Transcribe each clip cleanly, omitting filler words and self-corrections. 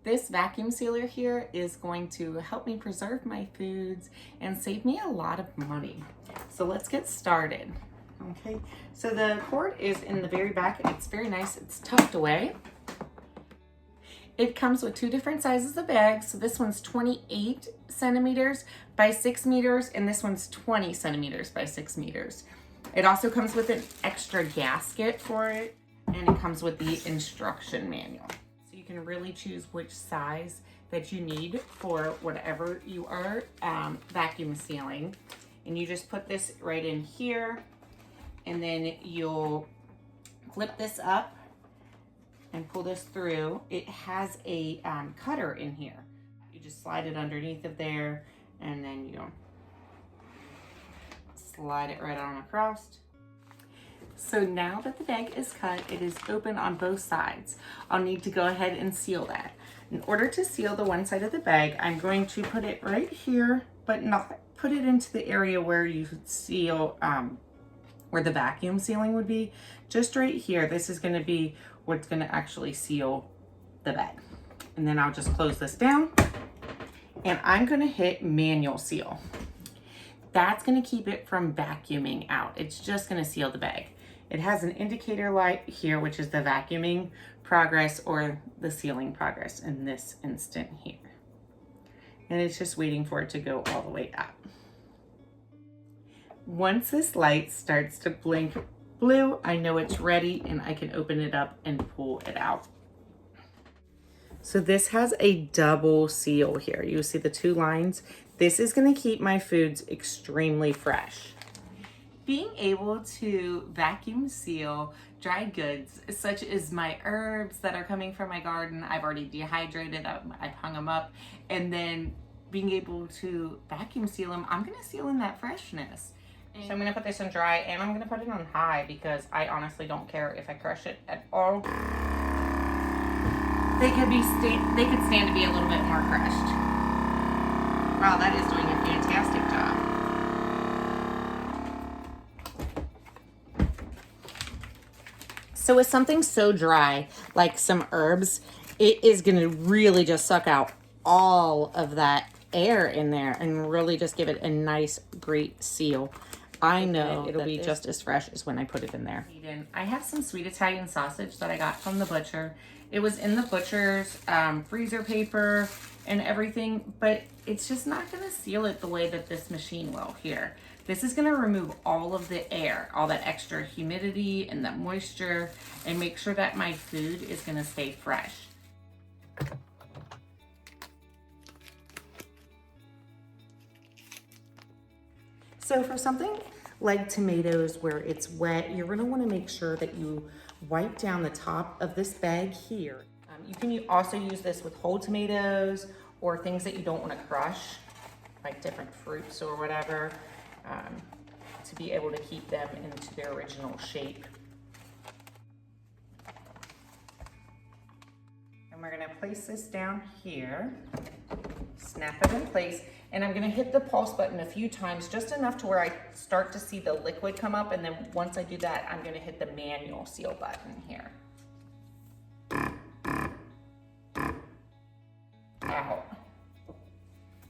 This vacuum sealer here is going to help me preserve my foods and save me a lot of money. So let's get started. Okay, so the cord is in the very back. It's very nice. It's tucked away. It comes with two different sizes of bags. So this one's 28 centimeters by 6 meters, and this one's 20 centimeters by 6 meters. It also comes with an extra gasket for it, and it comes with the instruction manual. So you can really choose which size that you need for whatever you are vacuum sealing. And you just put this right in here, and then you'll flip this up and pull this through. It has a cutter in here. You just slide it underneath of there, and then you slide it right on across. So now that the bag is cut, it is open on both sides. I'll need to go ahead and seal that. In order to seal the one side of the bag, I'm going to put it right here, but not put it into the area where you seal, where the vacuum sealing would be. Just right here, this is gonna be what's gonna actually seal the bag. And then I'll just close this down, and I'm gonna hit manual seal. That's gonna keep it from vacuuming out. It's just gonna seal the bag. It has an indicator light here, which is the vacuuming progress or the sealing progress in this instant here. And it's just waiting for it to go all the way up. Once this light starts to blink blue, I know it's ready and I can open it up and pull it out. So this has a double seal here. You see the two lines? This is gonna keep my foods extremely fresh. Being able to vacuum seal dry goods, such as my herbs that are coming from my garden, I've already dehydrated, I've hung them up, and then being able to vacuum seal them, I'm gonna seal in that freshness. So I'm gonna put this on dry, and I'm gonna put it on high because I honestly don't care if I crush it at all. They could stand to be a little bit more crushed. Wow, that is doing a fantastic job. So with something so dry, like some herbs, it is gonna really just suck out all of that air in there and really just give it a nice, great seal. I know it'll be just as fresh as when I put it in there. I have some sweet Italian sausage that I got from the butcher. It was in the butcher's freezer paper and everything, but it's just not gonna seal it the way that this machine will here. This is gonna remove all of the air, all that extra humidity and that moisture, and make sure that my food is gonna stay fresh. So for something like tomatoes where it's wet, you're gonna wanna make sure that you wipe down the top of this bag here. You can also use this with whole tomatoes or things that you don't wanna crush, like different fruits or whatever, to be able to keep them into their original shape. And we're gonna place this down here, snap it in place, and I'm gonna hit the pulse button a few times, just enough to where I start to see the liquid come up, and then once I do that, I'm gonna hit the manual seal button here. Out.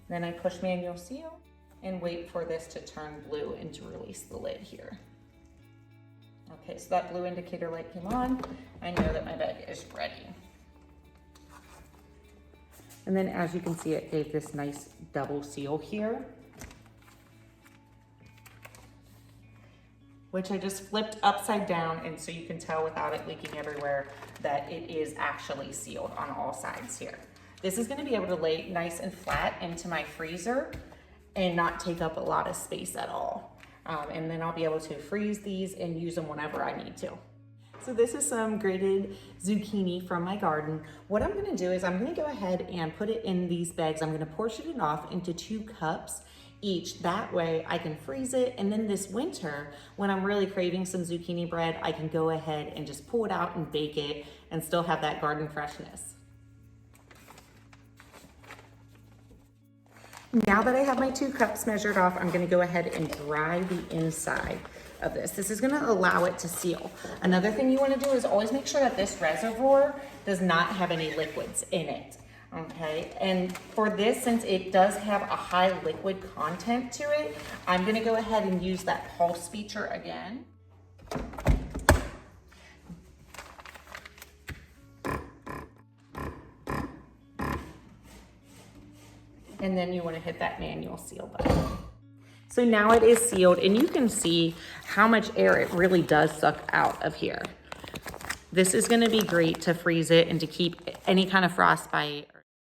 Then I push manual seal and wait for this to turn blue and to release the lid here. Okay, so that blue indicator light came on. I know that my bag is ready. And then as you can see, it gave this nice double seal here, which I just flipped upside down, and so you can tell without it leaking everywhere that it is actually sealed on all sides here. This is gonna be able to lay nice and flat into my freezer and not take up a lot of space at all. And then I'll be able to freeze these and use them whenever I need to. So this is some grated zucchini from my garden. What I'm gonna do is I'm gonna go ahead and put it in these bags. I'm gonna portion it off into 2 cups each. That way I can freeze it. And then this winter, when I'm really craving some zucchini bread, I can go ahead and just pull it out and bake it and still have that garden freshness. Now that I have my 2 cups measured off, I'm gonna go ahead and dry the inside of this. This is gonna allow it to seal. Another thing you wanna do is always make sure that this reservoir does not have any liquids in it. Okay, and for this, since it does have a high liquid content to it, I'm gonna go ahead and use that pulse feature again. And then you wanna hit that manual seal button. So now it is sealed, and you can see how much air it really does suck out of here. This is gonna be great to freeze it and to keep any kind of frostbite